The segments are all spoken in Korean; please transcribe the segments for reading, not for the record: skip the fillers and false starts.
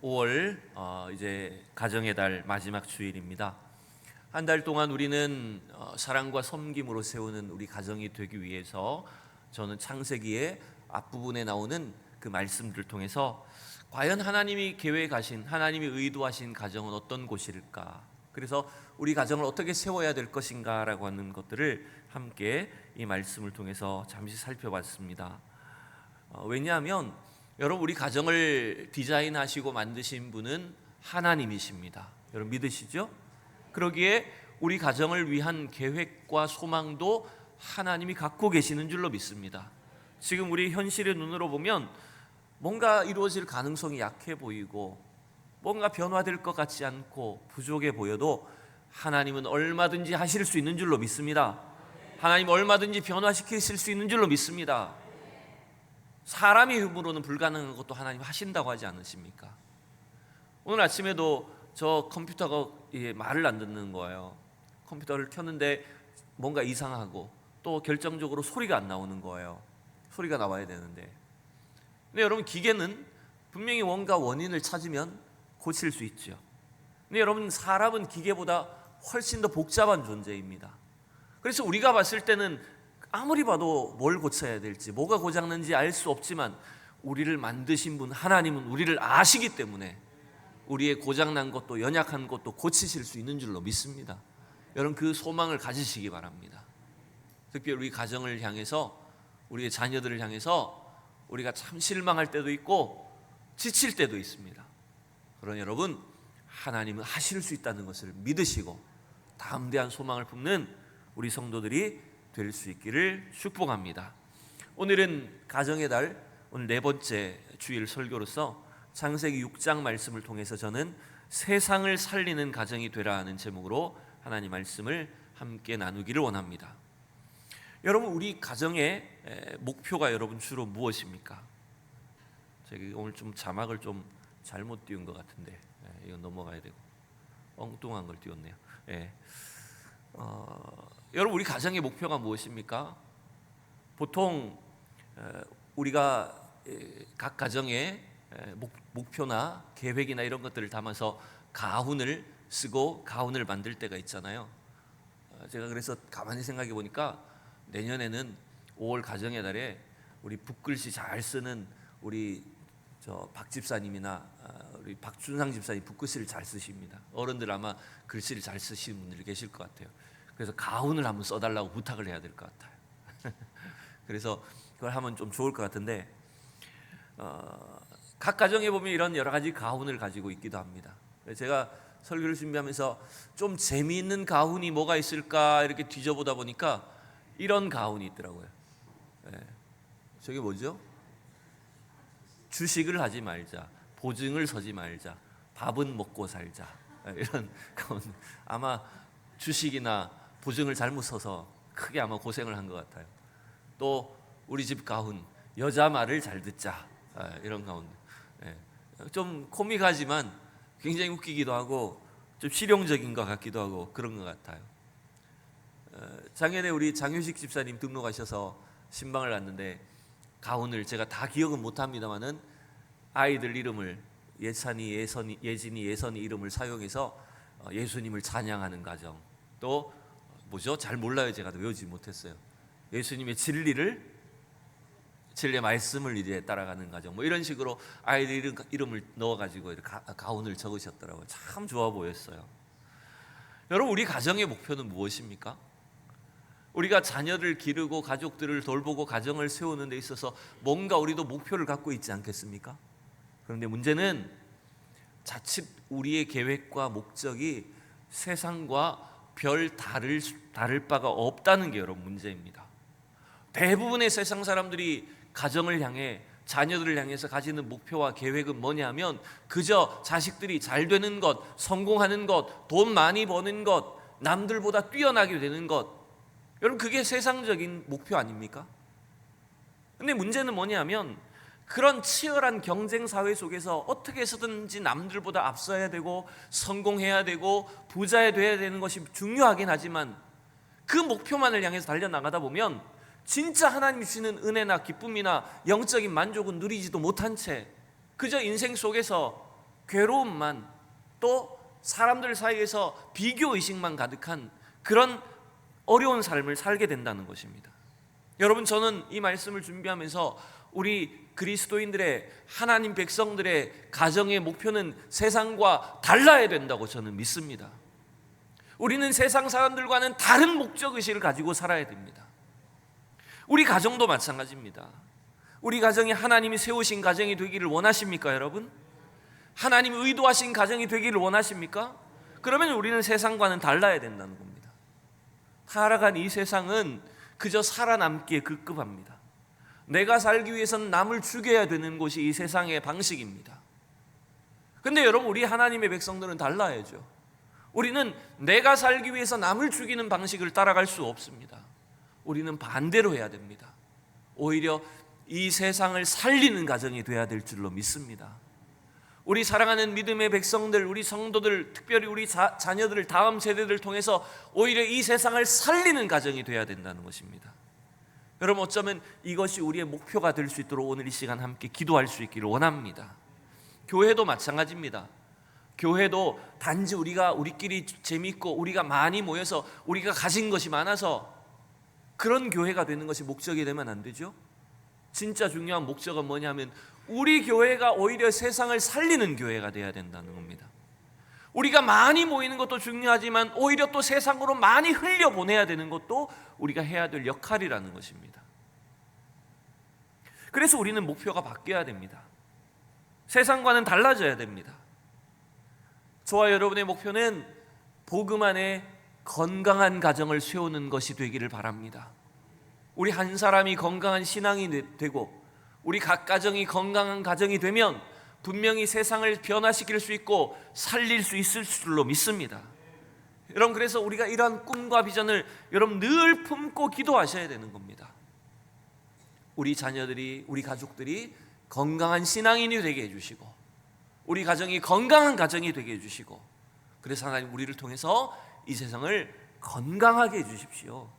5월 이제 가정의 달 마지막 주일입니다. 한 달 동안 우리는 사랑과 섬김으로 세우는 우리 가정이 되기 위해서 저는 창세기의 앞부분에 나오는 그 말씀들을 통해서 과연 하나님이 계획하신, 하나님이 의도하신 가정은 어떤 곳일까, 그래서 우리 가정을 어떻게 세워야 될 것인가 라고 하는 것들을 함께 이 말씀을 통해서 잠시 살펴봤습니다. 왜냐하면 여러분, 우리 가정을 디자인하시고 만드신 분은 하나님이십니다. 여러분 믿으시죠? 그러기에 우리 가정을 위한 계획과 소망도 하나님이 갖고 계시는 줄로 믿습니다. 지금 우리 현실의 눈으로 보면 뭔가 이루어질 가능성이 약해 보이고 뭔가 변화될 것 같지 않고 부족해 보여도 하나님은 얼마든지 하실 수 있는 줄로 믿습니다. 하나님 얼마든지 변화시키실 수 있는 줄로 믿습니다. 사람의 힘으로는 불가능한 것도 하나님 하신다고 하지 않으십니까? 오늘 아침에도 저 컴퓨터가 말을 안 듣는 거예요. 컴퓨터를 켰는데 뭔가 이상하고 또 결정적으로 소리가 안 나오는 거예요. 소리가 나와야 되는데. 근데 여러분, 기계는 분명히 뭔가 원인을 찾으면 고칠 수 있죠. 근데 여러분, 사람은 기계보다 훨씬 더 복잡한 존재입니다. 그래서 우리가 봤을 때는 아무리 봐도 뭘 고쳐야 될지, 뭐가 고장난지 알 수 없지만 우리를 만드신 분 하나님은 우리를 아시기 때문에 우리의 고장난 것도 연약한 것도 고치실 수 있는 줄로 믿습니다. 여러분, 그 소망을 가지시기 바랍니다. 특별히 우리 가정을 향해서, 우리의 자녀들을 향해서 우리가 참 실망할 때도 있고 지칠 때도 있습니다. 그러나 여러분, 하나님은 하실 수 있다는 것을 믿으시고 담대한 소망을 품는 우리 성도들이 될 수 있기를 축복합니다. 오늘은 가정의 달, 오늘 네 번째 주일 설교로서 창세기 6장 말씀을 통해서 저는 세상을 살리는 가정이 되라 하는 제목으로 하나님 말씀을 함께 나누기를 원합니다. 여러분, 우리 가정의 목표가 여러분 주로 무엇입니까? 제가 오늘 좀 자막을 좀 잘못 띄운 것 같은데 이건 넘어가야 되고 엉뚱한 걸 띄웠네요. 여러분, 우리 가정의 목표가 무엇입니까? 보통 우리가 각 가정의 목표나 계획이나 이런 것들을 담아서 가훈을 쓰고 가훈을 만들 때가 있잖아요. 제가 그래서 가만히 생각해 보니까 내년에는 5월 가정의 달에 우리 붓글씨 잘 쓰는 우리 박 집사님이나 우리 박준상 집사님 붓글씨를 잘 쓰십니다. 어른들 아마 글씨를 잘 쓰시는 분들이 계실 것 같아요. 그래서 가훈을 한번 써달라고 부탁을 해야 될 것 같아요. 그래서 그걸 하면 좀 좋을 것 같은데, 각 가정에 보면 이런 여러 가지 가훈을 가지고 있기도 합니다. 제가 설교를 준비하면서 좀 재미있는 가훈이 뭐가 있을까 이렇게 뒤져보다 보니까 이런 가훈이 있더라고요. 저게 뭐죠? 주식을 하지 말자, 보증을 서지 말자, 밥은 먹고 살자, 이런 가훈. 아마 주식이나 보증을 잘못 서서 크게 아마 고생을 한 것 같아요. 또 우리 집 가훈, 여자 말을 잘 듣자, 이런 가훈. 좀 코믹하지만 굉장히 웃기기도 하고 좀 실용적인 것 같기도 하고 그런 것 같아요. 작년에 우리 장효식 집사님 등록하셔서 신방을 왔는데 가훈을 제가 다 기억은 못합니다만은 아이들 이름을 예찬이, 예진이, 예선이 이름을 사용해서 예수님을 찬양하는 가정, 또 뭐죠? 잘 몰라요. 제가 외우지 못했어요. 예수님의 진리의 말씀을 이제 따라가는 가정, 뭐 이런 식으로 아이들 이름을 넣어가지고 가훈을 적으셨더라고요. 참 좋아 보였어요. 여러분, 우리 가정의 목표는 무엇입니까? 우리가 자녀를 기르고 가족들을 돌보고 가정을 세우는 데 있어서 뭔가 우리도 목표를 갖고 있지 않겠습니까? 그런데 문제는 자칫 우리의 계획과 목적이 세상과 별 다를 바가 없다는 게 여러분 문제입니다. 대부분의 세상 사람들이 가정을 향해, 자녀들을 향해서 가지는 목표와 계획은 뭐냐면 그저 자식들이 잘 되는 것, 성공하는 것, 돈 많이 버는 것, 남들보다 뛰어나게 되는 것. 여러분, 그게 세상적인 목표 아닙니까? 근데 문제는 뭐냐면 그런 치열한 경쟁 사회 속에서 어떻게 해서든지 남들보다 앞서야 되고 성공해야 되고 부자 돼야 되는 것이 중요하긴 하지만 그 목표만을 향해서 달려나가다 보면 진짜 하나님이 주시는 은혜나 기쁨이나 영적인 만족은 누리지도 못한 채 그저 인생 속에서 괴로움만, 또 사람들 사이에서 비교의식만 가득한 그런 어려운 삶을 살게 된다는 것입니다. 여러분, 저는 이 말씀을 준비하면서 우리 그리스도인들의, 하나님 백성들의 가정의 목표는 세상과 달라야 된다고 저는 믿습니다. 우리는 세상 사람들과는 다른 목적의식을 가지고 살아야 됩니다. 우리 가정도 마찬가지입니다. 우리 가정이 하나님이 세우신 가정이 되기를 원하십니까, 여러분? 하나님이 의도하신 가정이 되기를 원하십니까? 그러면 우리는 세상과는 달라야 된다는 겁니다. 살아간 이 세상은 그저 살아남기에 급급합니다. 내가 살기 위해서는 남을 죽여야 되는 것이 이 세상의 방식입니다. 근데 여러분, 우리 하나님의 백성들은 달라야죠. 우리는 내가 살기 위해서 남을 죽이는 방식을 따라갈 수 없습니다. 우리는 반대로 해야 됩니다. 오히려 이 세상을 살리는 가정이 돼야 될 줄로 믿습니다. 우리 사랑하는 믿음의 백성들, 우리 성도들, 특별히 우리 자녀들을, 다음 세대들을 통해서 오히려 이 세상을 살리는 가정이 돼야 된다는 것입니다. 여러분, 어쩌면 이것이 우리의 목표가 될 수 있도록 오늘 이 시간 함께 기도할 수 있기를 원합니다. 교회도 마찬가지입니다. 교회도 단지 우리끼리 재미있고 우리가 많이 모여서 우리가 가진 것이 많아서 그런 교회가 되는 것이 목적이 되면 안 되죠. 진짜 중요한 목적은 뭐냐면 우리 교회가 오히려 세상을 살리는 교회가 되어야 된다는 겁니다. 우리가 많이 모이는 것도 중요하지만 오히려 또 세상으로 많이 흘려보내야 되는 것도 우리가 해야 될 역할이라는 것입니다. 그래서 우리는 목표가 바뀌어야 됩니다. 세상과는 달라져야 됩니다. 저와 여러분의 목표는 복음 안에 건강한 가정을 세우는 것이 되기를 바랍니다. 우리 한 사람이 건강한 신앙이 되고 우리 각 가정이 건강한 가정이 되면 분명히 세상을 변화시킬 수 있고 살릴 수 있을 줄로 믿습니다. 여러분, 그래서 우리가 이러한 꿈과 비전을 여러분 늘 품고 기도하셔야 되는 겁니다. 우리 자녀들이, 우리 가족들이 건강한 신앙인이 되게 해주시고 우리 가정이 건강한 가정이 되게 해주시고, 그래서 하나님 우리를 통해서 이 세상을 건강하게 해주십시오.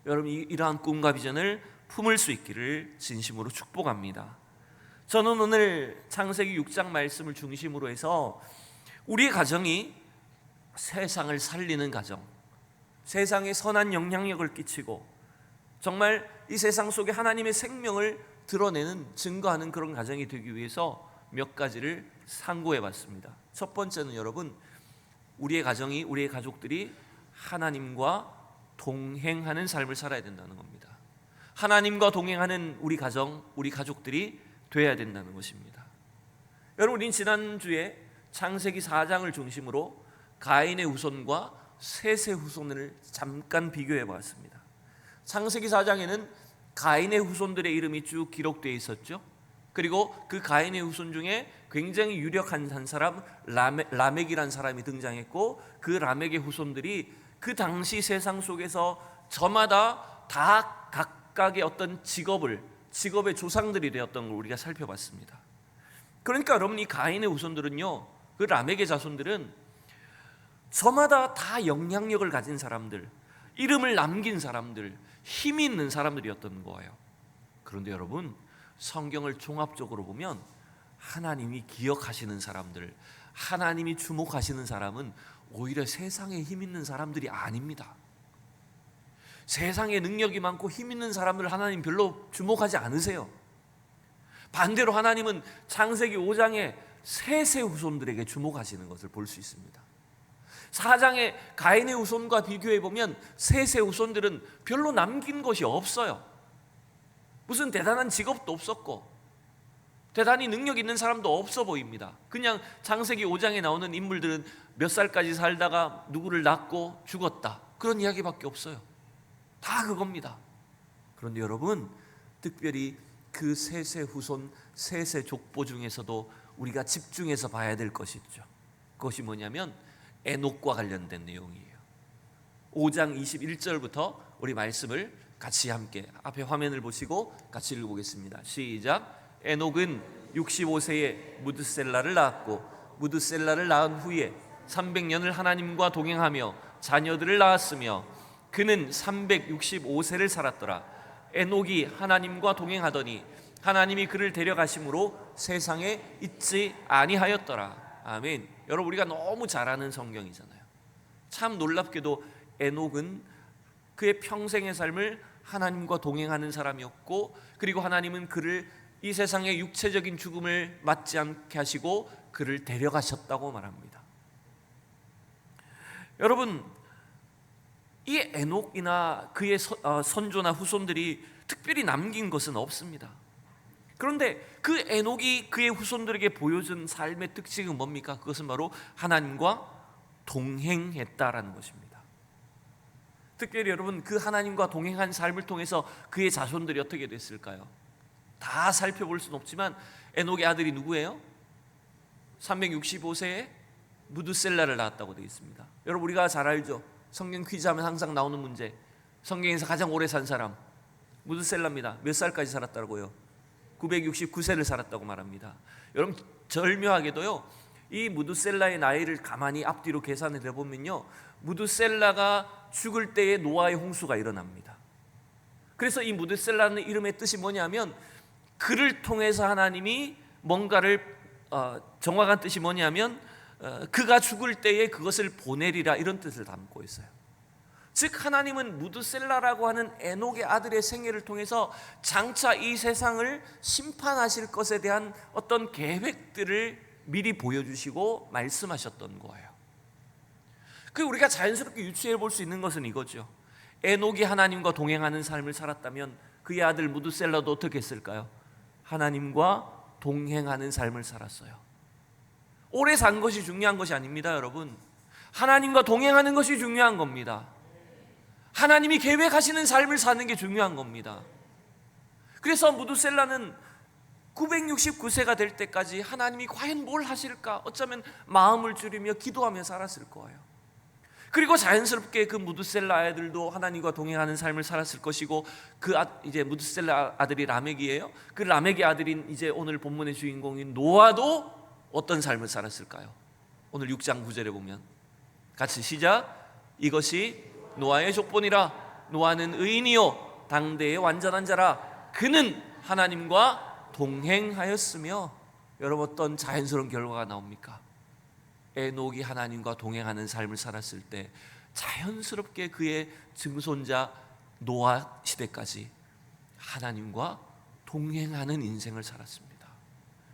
여러분, 이러한 꿈과 비전을 품을 수 있기를 진심으로 축복합니다. 저는 오늘 창세기 6장 말씀을 중심으로 해서 우리의 가정이 세상을 살리는 가정, 세상에 선한 영향력을 끼치고 정말 이 세상 속에 하나님의 생명을 드러내는, 증거하는 그런 가정이 되기 위해서 몇 가지를 상고해 봤습니다. 첫 번째는 여러분, 우리의 가정이, 우리의 가족들이 하나님과 동행하는 삶을 살아야 된다는 겁니다. 하나님과 동행하는 우리 가정, 우리 가족들이 돼야 된다는 것입니다. 여러분, 우린 지난주에 창세기 4장을 중심으로 가인의 후손과 셋의 후손을 잠깐 비교해 보았습니다. 창세기 4장에는 가인의 후손들의 이름이 쭉 기록되어 있었죠. 그리고 그 가인의 후손 중에 굉장히 유력한 한 사람, 라멕이라는 사람이 등장했고, 그 라멕의 후손들이 그 당시 세상 속에서 저마다 다 각각의 어떤 직업의 조상들이 되었던 걸 우리가 살펴봤습니다. 그러니까 여러분, 이 가인의 후손들은요, 그 라멕의 자손들은 저마다 다 영향력을 가진 사람들, 이름을 남긴 사람들, 힘이 있는 사람들이었던 거예요. 그런데 여러분, 성경을 종합적으로 보면 하나님이 기억하시는 사람들, 하나님이 주목하시는 사람은 오히려 세상에 힘 있는 사람들이 아닙니다. 세상에 능력이 많고 힘 있는 사람들 하나님 별로 주목하지 않으세요. 반대로 하나님은 창세기 5장에 셋의 후손들에게 주목하시는 것을 볼 수 있습니다. 4장에 가인의 후손과 비교해 보면 셋의 후손들은 별로 남긴 것이 없어요. 무슨 대단한 직업도 없었고 대단히 능력 있는 사람도 없어 보입니다. 그냥 창세기 5장에 나오는 인물들은 몇 살까지 살다가 누구를 낳고 죽었다, 그런 이야기밖에 없어요. 다 그겁니다. 그런데 여러분, 특별히 그 셋의 후손, 셋의 족보 중에서도 우리가 집중해서 봐야 될 것이 있죠. 그것이 뭐냐면 에녹과 관련된 내용이에요. 5장 21절부터 우리 말씀을 같이 함께 앞에 화면을 보시고 같이 읽어보겠습니다. 시작. 에녹은 65세에 무드셀라를 낳았고 무드셀라를 낳은 후에 300년을 하나님과 동행하며 자녀들을 낳았으며 그는 365세를 살았더라. 에녹이 하나님과 동행하더니 하나님이 그를 데려가심으로 세상에 있지 아니하였더라. 아멘. 여러분, 우리가 너무 잘 아는 성경이잖아요. 참 놀랍게도 에녹은 그의 평생의 삶을 하나님과 동행하는 사람이었고, 그리고 하나님은 그를 이 세상의 육체적인 죽음을 맞지 않게 하시고 그를 데려가셨다고 말합니다. 여러분, 이 에녹이나 그의 선조나 후손들이 특별히 남긴 것은 없습니다. 그런데 그 에녹이 그의 후손들에게 보여준 삶의 특징은 뭡니까? 그것은 바로 하나님과 동행했다라는 것입니다. 특별히 여러분, 그 하나님과 동행한 삶을 통해서 그의 자손들이 어떻게 됐을까요? 다 살펴볼 수는 없지만 에녹의 아들이 누구예요? 365세에 무드셀라를 낳았다고 되어 있습니다. 여러분, 우리가 잘 알죠? 성경 퀴즈 하면 항상 나오는 문제, 성경에서 가장 오래 산 사람 무드셀라입니다. 몇 살까지 살았다고요? 969세를 살았다고 말합니다. 여러분, 절묘하게도요, 이 무드셀라의 나이를 가만히 앞뒤로 계산을 해보면요, 무드셀라가 죽을 때에 노아의 홍수가 일어납니다. 그래서 이 무드셀라는 이름의 뜻이 뭐냐면, 그를 통해서 하나님이 뭔가를 정확한 뜻이 뭐냐면 그가 죽을 때에 그것을 보내리라, 이런 뜻을 담고 있어요. 즉, 하나님은 무드셀라라고 하는 에녹의 아들의 생애를 통해서 장차 이 세상을 심판하실 것에 대한 어떤 계획들을 미리 보여주시고 말씀하셨던 거예요. 그 우리가 자연스럽게 유추해 볼 수 있는 것은 이거죠. 에녹이 하나님과 동행하는 삶을 살았다면 그의 아들 무드셀라도 어떻게 했을까요? 하나님과 동행하는 삶을 살았어요. 오래 산 것이 중요한 것이 아닙니다, 여러분. 하나님과 동행하는 것이 중요한 겁니다. 하나님이 계획하시는 삶을 사는 게 중요한 겁니다. 그래서 무드셀라는 969세가 될 때까지 하나님이 과연 뭘 하실까, 어쩌면 마음을 줄이며 기도하며 살았을 거예요. 그리고 자연스럽게 그 무드셀라 아들도 하나님과 동행하는 삶을 살았을 것이고, 이제 무드셀라 아들이 라멕이에요. 그 라멕의 아들인 이제 오늘 본문의 주인공인 노아도 어떤 삶을 살았을까요? 오늘 6장 9절에 보면 같이 시작. 이것이 노아의 족본이라. 노아는 의인이요 당대의 완전한 자라. 그는 하나님과 동행하였으며. 여러분, 어떤 자연스러운 결과가 나옵니까? 에녹이 하나님과 동행하는 삶을 살았을 때 자연스럽게 그의 증손자 노아 시대까지 하나님과 동행하는 인생을 살았습니다.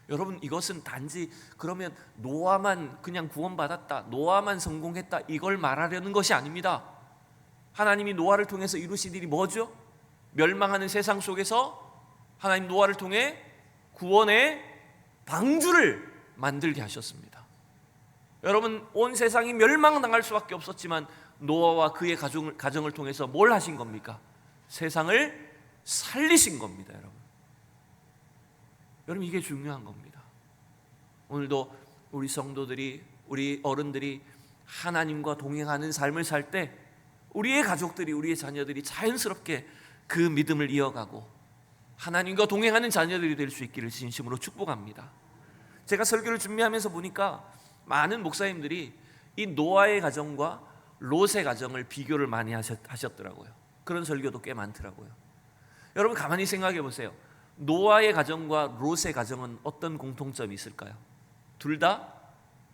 여러분, 이것은 단지 그러면 노아만 그냥 구원받았다, 노아만 성공했다, 이걸 말하려는 것이 아닙니다. 하나님이 노아를 통해서 이루신 일이 뭐죠? 멸망하는 세상 속에서 하나님 노아를 통해 구원의 방주를 만들게 하셨습니다. 여러분, 온 세상이 멸망당할 수밖에 없었지만 노아와 그의 가정을 통해서 뭘 하신 겁니까? 세상을 살리신 겁니다. 여러분, 이게 중요한 겁니다. 오늘도 우리 성도들이, 우리 어른들이 하나님과 동행하는 삶을 살 때 우리의 가족들이, 우리의 자녀들이 자연스럽게 그 믿음을 이어가고 하나님과 동행하는 자녀들이 될 수 있기를 진심으로 축복합니다. 제가 설교를 준비하면서 보니까 많은 목사님들이 이 노아의 가정과 롯의 가정을 비교를 많이 하셨더라고요. 그런 설교도 꽤 많더라고요. 여러분, 가만히 생각해 보세요. 노아의 가정과 롯의 가정은 어떤 공통점이 있을까요? 둘 다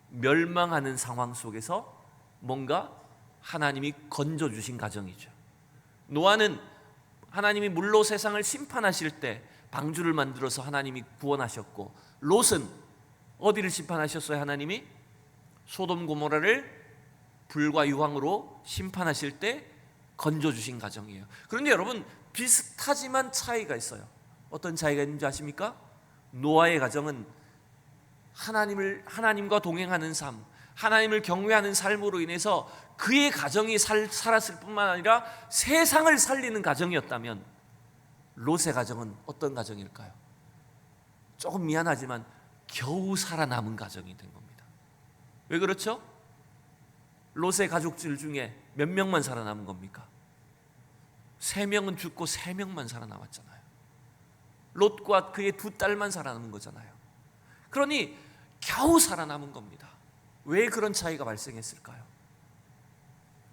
멸망하는 상황 속에서 뭔가 하나님이 건져주신 가정이죠. 노아는 하나님이 물로 세상을 심판하실 때 방주를 만들어서 하나님이 구원하셨고, 롯은 어디를 심판하셨어요? 하나님이 소돔 고모라를 불과 유황으로 심판하실 때 건져주신 가정이에요. 그런데 여러분, 비슷하지만 차이가 있어요. 어떤 차이가 있는지 아십니까? 노아의 가정은 하나님과 동행하는 삶, 하나님을 경외하는 삶으로 인해서 그의 가정이 살았을 뿐만 아니라 세상을 살리는 가정이었다면, 롯의 가정은 어떤 가정일까요? 조금 미안하지만 겨우 살아남은 가정이 된 겁니다. 왜 그렇죠? 롯의 가족들 중에 몇 명만 살아남은 겁니까? 3명은 죽고 3명만 살아남았잖아요. 롯과 그의 2딸만 살아남은 거잖아요. 그러니 겨우 살아남은 겁니다. 왜 그런 차이가 발생했을까요?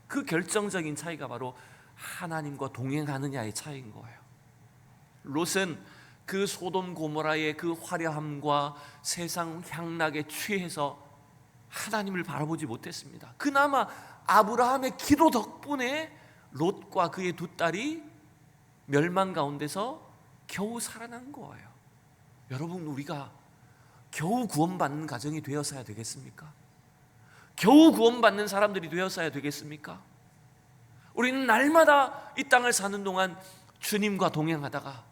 그 결정적인 차이가 바로 하나님과 동행하느냐의 차이인 거예요. 롯은 그 소돔 고모라의 그 화려함과 세상 향락에 취해서 하나님을 바라보지 못했습니다. 그나마 아브라함의 기도 덕분에 롯과 그의 두 딸이 멸망 가운데서 겨우 살아난 거예요. 여러분, 우리가 겨우 구원받는 가정이 되었어야 되겠습니까? 겨우 구원받는 사람들이 되었어야 되겠습니까? 우리는 날마다 이 땅을 사는 동안 주님과 동행하다가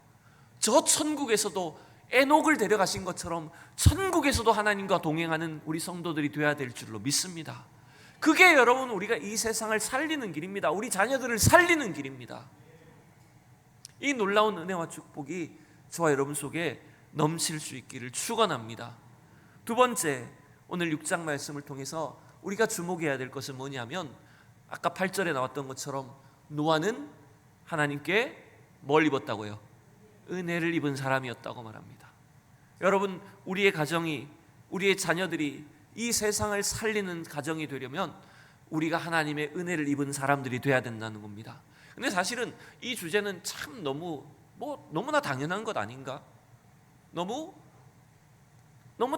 저 천국에서도 에녹을 데려가신 것처럼 천국에서도 하나님과 동행하는 우리 성도들이 되어야 될 줄로 믿습니다. 그게 여러분, 우리가 이 세상을 살리는 길입니다. 우리 자녀들을 살리는 길입니다. 이 놀라운 은혜와 축복이 저와 여러분 속에 넘칠 수 있기를 축원합니다. 두 번째, 오늘 6장 말씀을 통해서 우리가 주목해야 될 것은 뭐냐면, 아까 8절에 나왔던 것처럼 노아는 하나님께 뭘 입었다고요? 은혜를 입은 사람이었다고 말합니다. 여러분, 우리의 가정이, 우리의 자녀들이 이 세상을 살리는 가정이 되려면 우리가 하나님의 은혜를 입은 사람들이 돼야 된다는 겁니다. 근데 사실은 이 주제는 참 너무나 당연한 것 아닌가? 너무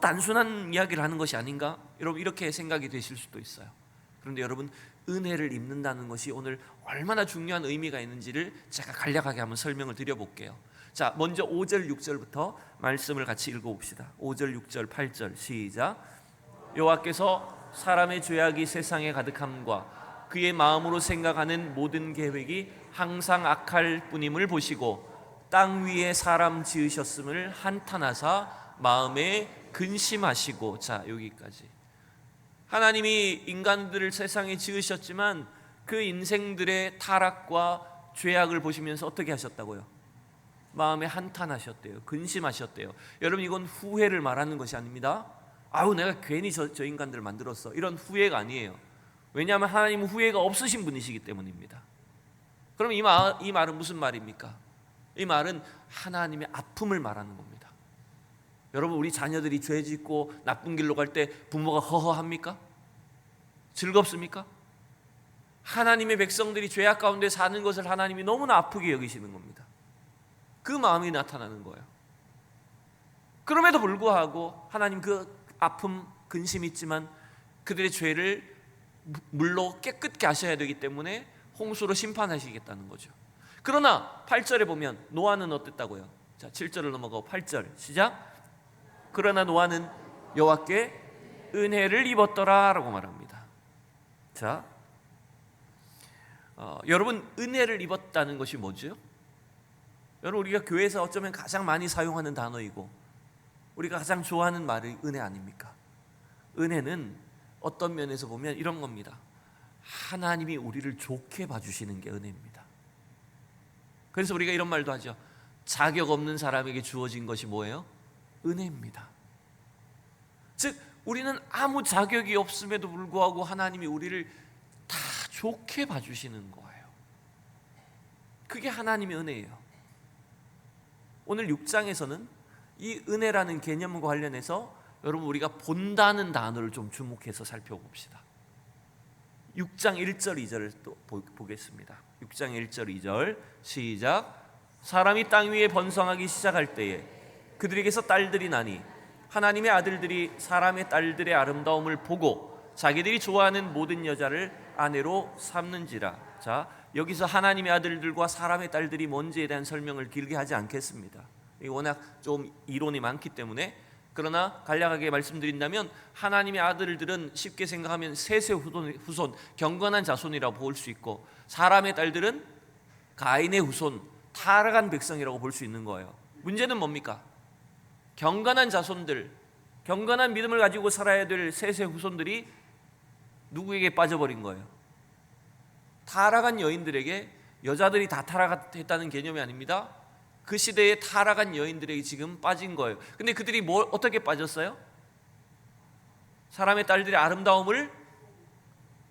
단순한 이야기를 하는 것이 아닌가? 여러분, 이렇게 생각이 되실 수도 있어요. 그런데 여러분, 은혜를 입는다는 것이 오늘 얼마나 중요한 의미가 있는지를 제가 간략하게 한번 설명을 드려볼게요. 자, 먼저 5절 6절부터 말씀을 같이 읽어봅시다. 5절 6절 8절 시작. 여호와께서 사람의 죄악이 세상에 가득함과 그의 마음으로 생각하는 모든 계획이 항상 악할 뿐임을 보시고 땅 위에 사람 지으셨음을 한탄하사 마음에 근심하시고. 자, 여기까지. 하나님이 인간들을 세상에 지으셨지만 그 인생들의 타락과 죄악을 보시면서 어떻게 하셨다고요? 마음에 한탄하셨대요. 근심하셨대요. 여러분, 이건 후회를 말하는 것이 아닙니다. 아우, 내가 괜히 저 인간들을 만들었어, 이런 후회가 아니에요. 왜냐하면 하나님은 후회가 없으신 분이시기 때문입니다. 그럼 이 말은 무슨 말입니까? 이 말은 하나님의 아픔을 말하는 겁니다. 여러분, 우리 자녀들이 죄 짓고 나쁜 길로 갈 때 부모가 허허합니까? 즐겁습니까? 하나님의 백성들이 죄악 가운데 사는 것을 하나님이 너무나 아프게 여기시는 겁니다. 그 마음이 나타나는 거예요. 그럼에도 불구하고 하나님 그 아픔, 근심이 있지만 그들의 죄를 물로 깨끗게 하셔야 되기 때문에 홍수로 심판하시겠다는 거죠. 그러나 8절에 보면 노아는 어땠다고요? 자, 7절을 넘어가고 8절 시작. 그러나 노아는 여호와께 은혜를 입었더라 라고 말합니다. 자, 여러분, 은혜를 입었다는 것이 뭐죠? 여러분, 우리가 교회에서 어쩌면 가장 많이 사용하는 단어이고 우리가 가장 좋아하는 말이 은혜 아닙니까? 은혜는 어떤 면에서 보면 이런 겁니다. 하나님이 우리를 좋게 봐주시는 게 은혜입니다. 그래서 우리가 이런 말도 하죠. 자격 없는 사람에게 주어진 것이 뭐예요? 은혜입니다. 즉, 우리는 아무 자격이 없음에도 불구하고 하나님이 우리를 다 좋게 봐주시는 거예요. 그게 하나님의 은혜예요. 오늘 6장에서는 이 은혜라는 개념과 관련해서 여러분, 우리가 본다는 단어를 좀 주목해서 살펴봅시다. 6장 1절 2절을 또 보겠습니다. 6장 1절 2절 시작. 사람이 땅 위에 번성하기 시작할 때에 그들에게서 딸들이 나니 하나님의 아들들이 사람의 딸들의 아름다움을 보고 자기들이 좋아하는 모든 여자를 아내로 삼는지라. 자, 여기서 하나님의 아들들과 사람의 딸들이 뭔지에 대한 설명을 길게 하지 않겠습니다. 워낙 좀 이론이 많기 때문에. 그러나 간략하게 말씀드린다면 하나님의 아들들은 쉽게 생각하면 셋의 후손, 경건한 자손이라고 볼 수 있고, 사람의 딸들은 가인의 후손, 타락한 백성이라고 볼 수 있는 거예요. 문제는 뭡니까? 경건한 자손들, 경건한 믿음을 가지고 살아야 될 셋의 후손들이 누구에게 빠져버린 거예요? 타락한 여인들에게. 여자들이 다 타락했다는 개념이 아닙니다. 그 시대에 타락한 여인들에게 지금 빠진 거예요. 근데 그들이 어떻게 빠졌어요? 사람의 딸들의 아름다움을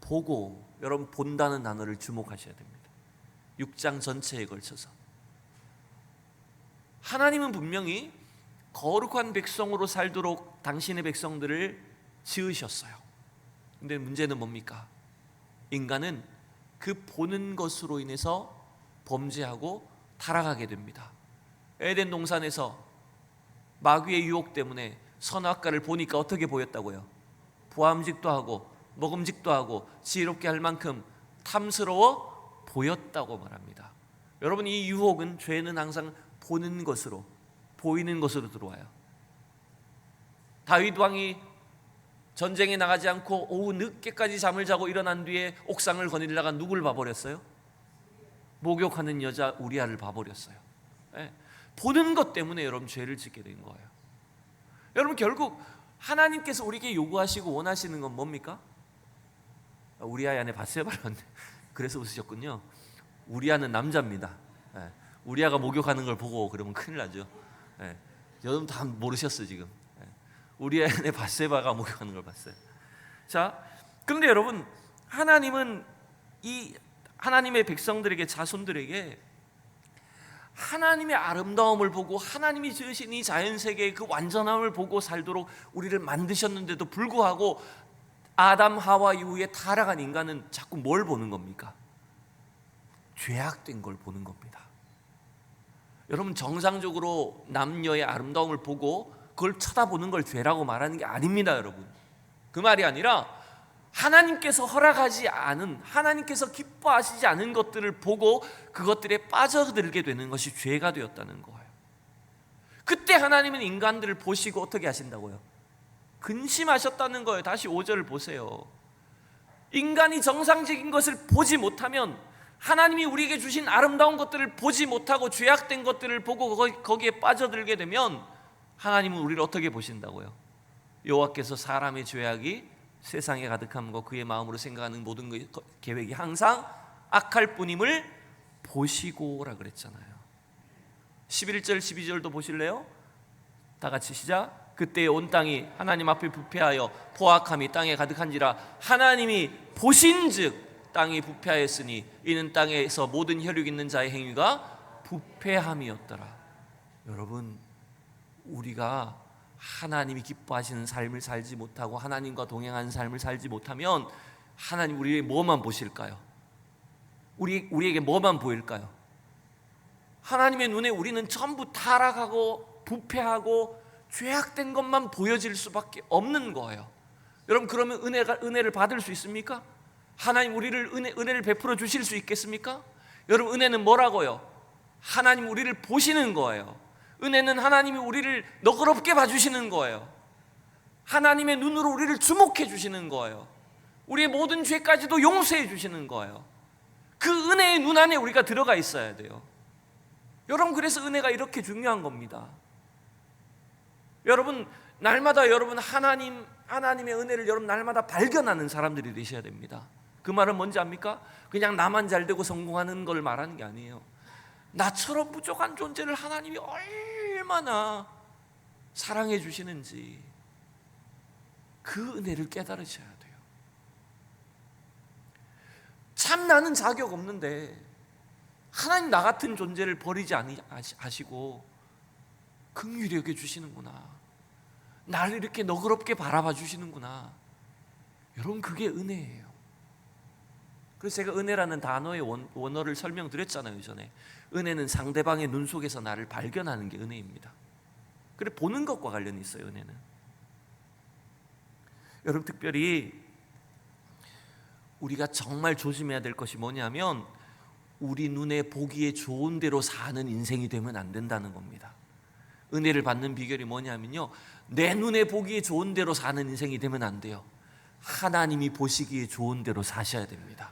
보고. 여러분, 본다는 단어를 주목하셔야 됩니다. 6장 전체에 걸쳐서 하나님은 분명히 거룩한 백성으로 살도록 당신의 백성들을 지으셨어요. 근데 문제는 뭡니까? 인간은 그 보는 것으로 인해서 범죄하고 타락하게 됩니다. 에덴 동산에서 마귀의 유혹 때문에 선악과를 보니까 어떻게 보였다고요? 부함직도 하고 먹음직도 하고 지혜롭게 할 만큼 탐스러워 보였다고 말합니다. 여러분, 이 유혹은, 죄는 항상 보는 것으로, 보이는 것으로 들어와요. 다윗 왕이 전쟁에 나가지 않고 오후 늦게까지 잠을 자고 일어난 뒤에 옥상을 거닐다가 누굴 봐버렸어요? 목욕하는 여자 우리아를 봐버렸어요. 네. 보는 것 때문에 여러분 죄를 짓게 된 거예요. 여러분, 결국 하나님께서 우리에게 요구하시고 원하시는 건 뭡니까? 우리아의 아내 밧세바라는데 그래서 웃으셨군요. 우리아는 남자입니다. 네. 우리아가 목욕하는 걸 보고 그러면 큰일 나죠. 네. 여러분 다 모르셨어요 지금. 네. 우리아의 아내 밧세바가 목욕하는 걸 봤어요. 자, 그런데 여러분, 하나님은 이 하나님의 백성들에게, 자손들에게 하나님의 아름다움을 보고 하나님이 지으신 이 자연세계의 그 완전함을 보고 살도록 우리를 만드셨는데도 불구하고 아담 하와 이후에 타락한 인간은 자꾸 뭘 보는 겁니까? 죄악된 걸 보는 겁니다. 여러분, 정상적으로 남녀의 아름다움을 보고 그걸 쳐다보는 걸 죄라고 말하는 게 아닙니다. 여러분, 그 말이 아니라 하나님께서 허락하지 않은, 하나님께서 기뻐하시지 않은 것들을 보고 그것들에 빠져들게 되는 것이 죄가 되었다는 거예요. 그때 하나님은 인간들을 보시고 어떻게 하신다고요? 근심하셨다는 거예요. 다시 5절을 보세요. 인간이 정상적인 것을 보지 못하면, 하나님이 우리에게 주신 아름다운 것들을 보지 못하고 죄악된 것들을 보고 거기에 빠져들게 되면 하나님은 우리를 어떻게 보신다고요? 여호와께서 사람의 죄악이 세상에 가득함과 그의 마음으로 생각하는 모든 계획이 항상 악할 뿐임을 보시고라 그랬잖아요. 11절 12절도 보실래요? 다 같이 시작. 그때 온 땅이 하나님 앞에 부패하여 포악함이 땅에 가득한지라 하나님이 보신즉 땅이 부패하였으니 이는 땅에서 모든 혈육 있는 자의 행위가 부패함이었더라. 여러분, 우리가 하나님이 기뻐하시는 삶을 살지 못하고 하나님과 동행하는 삶을 살지 못하면 하나님 우리에게 뭐만 보실까요? 우리에게 뭐만 보일까요? 하나님의 눈에 우리는 전부 타락하고 부패하고 죄악된 것만 보여질 수밖에 없는 거예요. 여러분, 그러면 은혜를 받을 수 있습니까? 하나님 우리를 은혜를 베풀어 주실 수 있겠습니까? 여러분, 은혜는 뭐라고요? 하나님 우리를 보시는 거예요. 은혜는 하나님이 우리를 너그럽게 봐주시는 거예요. 하나님의 눈으로 우리를 주목해 주시는 거예요. 우리의 모든 죄까지도 용서해 주시는 거예요. 그 은혜의 눈 안에 우리가 들어가 있어야 돼요. 여러분, 그래서 은혜가 이렇게 중요한 겁니다. 여러분, 날마다 여러분 하나님의 은혜를 여러분 날마다 발견하는 사람들이 되셔야 됩니다. 그 말은 뭔지 압니까? 그냥 나만 잘 되고 성공하는 걸 말하는 게 아니에요. 나처럼 부족한 존재를 하나님이 얼마나 사랑해 주시는지 그 은혜를 깨달으셔야 돼요. 참 나는 자격 없는데 하나님 나 같은 존재를 버리지 아니하시고 긍휼히 여겨 주시는구나. 나를 이렇게 너그럽게 바라봐 주시는구나. 여러분, 그게 은혜예요. 그래서 제가 은혜라는 단어의 원어를 설명드렸잖아요, 전에. 은혜는 상대방의 눈 속에서 나를 발견하는 게 은혜입니다. 그래, 보는 것과 관련이 있어요, 은혜는. 여러분, 특별히 우리가 정말 조심해야 될 것이 뭐냐면 우리 눈에 보기에 좋은 대로 사는 인생이 되면 안 된다는 겁니다. 은혜를 받는 비결이 뭐냐면요, 내 눈에 보기에 좋은 대로 사는 인생이 되면 안 돼요. 하나님이 보시기에 좋은 대로 사셔야 됩니다.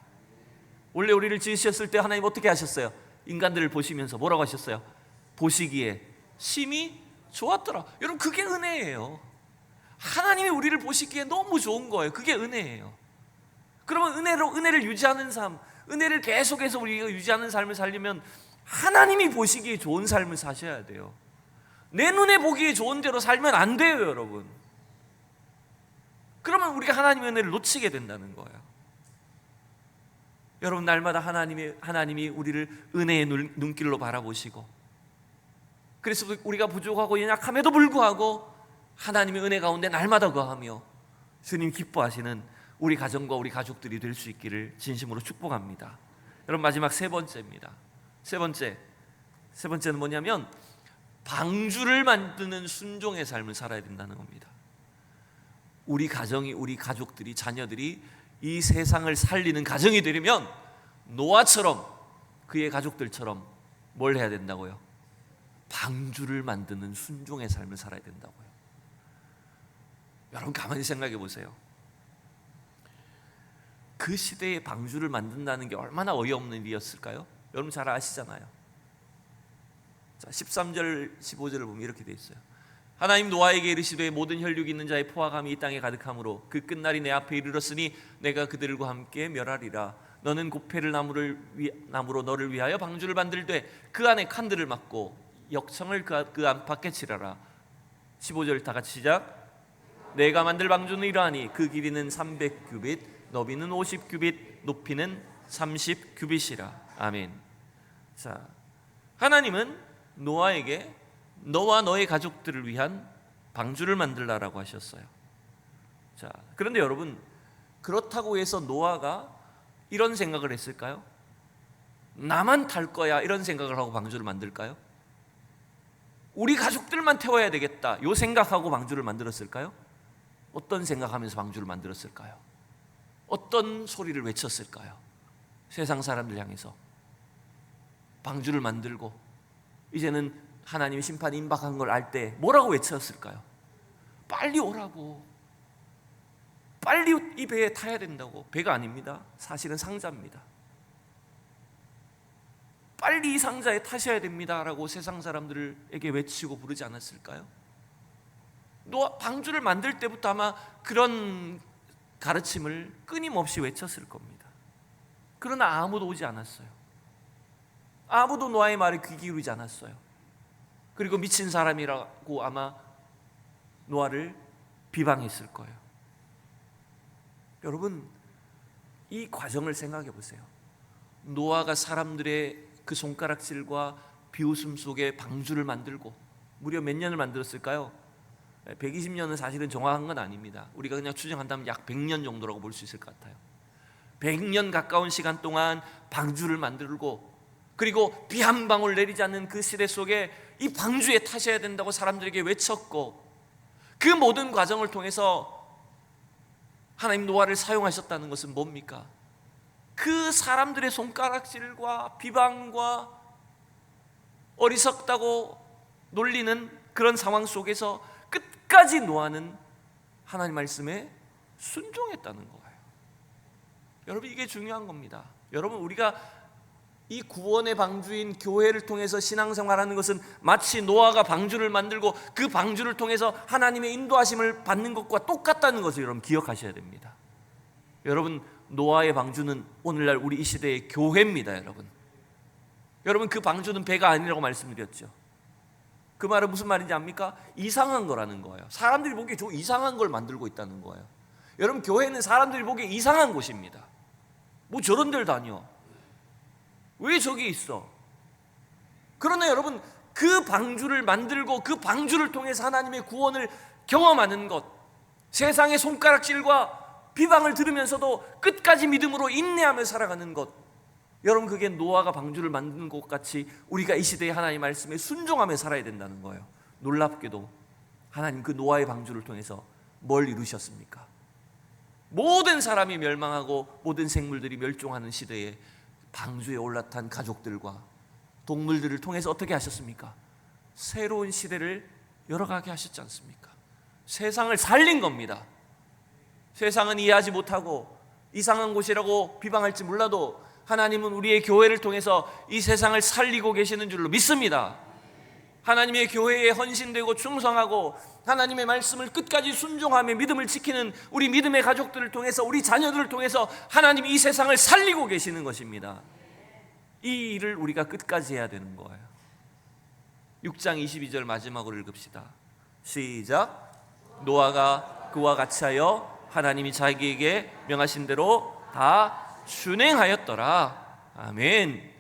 원래 우리를 지으셨을 때 하나님 어떻게 하셨어요? 인간들을 보시면서 뭐라고 하셨어요? 보시기에 심히 좋았더라. 여러분, 그게 은혜예요. 하나님이 우리를 보시기에 너무 좋은 거예요. 그게 은혜예요. 그러면 은혜를 유지하는 삶, 은혜를 계속해서 우리가 유지하는 삶을 살려면 하나님이 보시기에 좋은 삶을 사셔야 돼요. 내 눈에 보기에 좋은 대로 살면 안 돼요, 여러분. 그러면 우리가 하나님의 은혜를 놓치게 된다는 거예요. 여러분, 날마다 하나님이 우리를 은혜의 눈길로 바라보시고, 그래서 우리가 부족하고 연약함에도 불구하고 하나님의 은혜 가운데 날마다 거하며 주님 기뻐하시는 우리 가정과 우리 가족들이 될 수 있기를 진심으로 축복합니다. 여러분, 마지막 세 번째입니다. 세 번째는 방주를 만드는 순종의 삶을 살아야 된다는 겁니다. 우리 가정이, 우리 가족들이, 자녀들이 이 세상을 살리는 가정이 되려면 노아처럼, 그의 가족들처럼 뭘 해야 된다고요? 방주를 만드는 순종의 삶을 살아야 된다고요. 여러분 가만히 생각해 보세요. 그 시대에 방주를 만든다는 게 얼마나 어이없는 일이었을까요? 여러분 잘 아시잖아요. 자, 13절 15절을 보면 이렇게 돼 있어요. 하나님 노아에게 이르시되 모든 혈육 있는 자의 포화감이 이 땅에 가득하므로 그 끝날이 내 앞에 이르렀으니 내가 그들과 함께 멸하리라. 너는 고페를 나무로 너를 위하여 방주를 만들되 그 안에 칸들을 막고 역청을 그 안팎에 칠하라. 15절 다 같이 시작. 내가 만들 방주는 이러하니 그 길이는 300규빗, 너비는 50규빗, 높이는 30규빗이라. 아멘. 자, 하나님은 노아에게 너와 너의 가족들을 위한 방주를 만들라라고 하셨어요. 자, 그런데 여러분, 그렇다고 해서 노아가 이런 생각을 했을까요? 나만 탈 거야 이런 생각을 하고 방주를 만들까요? 우리 가족들만 태워야 되겠다 요 생각하고 방주를 만들었을까요? 어떤 생각하면서 방주를 만들었을까요? 어떤 소리를 외쳤을까요? 세상 사람들 향해서 방주를 만들고 이제는 하나님의 심판이 임박한 걸 알 때 뭐라고 외쳤을까요? 빨리 오라고, 빨리 이 배에 타야 된다고. 배가 아닙니다. 사실은 상자입니다. 빨리 이 상자에 타셔야 됩니다 라고 세상 사람들에게 외치고 부르지 않았을까요? 노아 방주를 만들 때부터 아마 그런 가르침을 끊임없이 외쳤을 겁니다. 그러나 아무도 오지 않았어요. 아무도 노아의 말에 귀 기울이지 않았어요. 그리고 미친 사람이라고 아마 노아를 비방했을 거예요. 여러분, 이 과정을 생각해 보세요. 노아가 사람들의 그 손가락질과 비웃음 속에 방주를 만들고 무려 몇 년을 만들었을까요? 120년은 사실은 정확한 건 아닙니다. 우리가 그냥 추정한다면 약 100년 정도라고 볼 수 있을 것 같아요. 100년 가까운 시간 동안 방주를 만들고, 그리고 비 한 방울 내리지 않는 그 시대 속에 이 방주에 타셔야 된다고 사람들에게 외쳤고, 그 모든 과정을 통해서 하나님 노아를 사용하셨다는 것은 뭡니까? 그 사람들의 손가락질과 비방과 어리석다고 놀리는 그런 상황 속에서 끝까지 노아는 하나님 말씀에 순종했다는 거예요. 여러분, 이게 중요한 겁니다. 여러분, 우리가 이 구원의 방주인 교회를 통해서 신앙생활하는 것은 마치 노아가 방주를 만들고 그 방주를 통해서 하나님의 인도하심을 받는 것과 똑같다는 것을 여러분 기억하셔야 됩니다. 여러분, 노아의 방주는 오늘날 우리 이 시대의 교회입니다. 여러분, 그 방주는 배가 아니라고 말씀드렸죠. 그 말은 무슨 말인지 압니까? 이상한 거라는 거예요. 사람들이 보기에 저 이상한 걸 만들고 있다는 거예요. 여러분, 교회는 사람들이 보기에 이상한 곳입니다. 뭐 저런 데를 다녀, 왜 저기 있어? 그러나 여러분, 그 방주를 만들고 그 방주를 통해서 하나님의 구원을 경험하는 것, 세상의 손가락질과 비방을 들으면서도 끝까지 믿음으로 인내하며 살아가는 것, 여러분, 그게 노아가 방주를 만든 것 같이 우리가 이 시대에 하나님 말씀에 순종하며 살아야 된다는 거예요. 놀랍게도 하나님 그 노아의 방주를 통해서 뭘 이루셨습니까? 모든 사람이 멸망하고 모든 생물들이 멸종하는 시대에 방주에 올라탄 가족들과 동물들을 통해서 어떻게 하셨습니까? 새로운 시대를 열어가게 하셨지 않습니까? 세상을 살린 겁니다. 세상은 이해하지 못하고 이상한 곳이라고 비방할지 몰라도 하나님은 우리의 교회를 통해서 이 세상을 살리고 계시는 줄로 믿습니다. 하나님의 교회에 헌신되고 충성하고 하나님의 말씀을 끝까지 순종하며 믿음을 지키는 우리 믿음의 가족들을 통해서, 우리 자녀들을 통해서 하나님이 이 세상을 살리고 계시는 것입니다. 이 일을 우리가 끝까지 해야 되는 거예요. 6장 22절 마지막으로 읽읍시다. 시작. 노아가 그와 같이 하여 하나님이 자기에게 명하신 대로 다 준행하였더라. 아멘.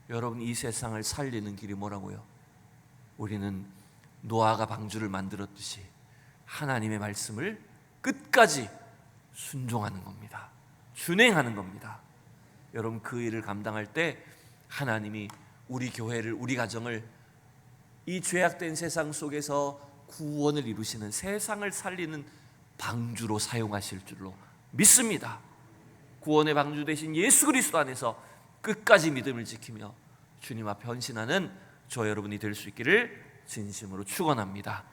여러분, 이 세상을 살리는 길이 뭐라고요? 우리는 노아가 방주를 만들었듯이 하나님의 말씀을 끝까지 순종하는 겁니다. 준행하는 겁니다. 여러분, 그 일을 감당할 때 하나님이 우리 교회를, 우리 가정을 이 죄악된 세상 속에서 구원을 이루시는, 세상을 살리는 방주로 사용하실 줄로 믿습니다. 구원의 방주 되신 예수 그리스도 안에서 끝까지 믿음을 지키며 주님 앞에 헌신하는 저와 여러분이 될 수 있기를 진심으로 축원합니다.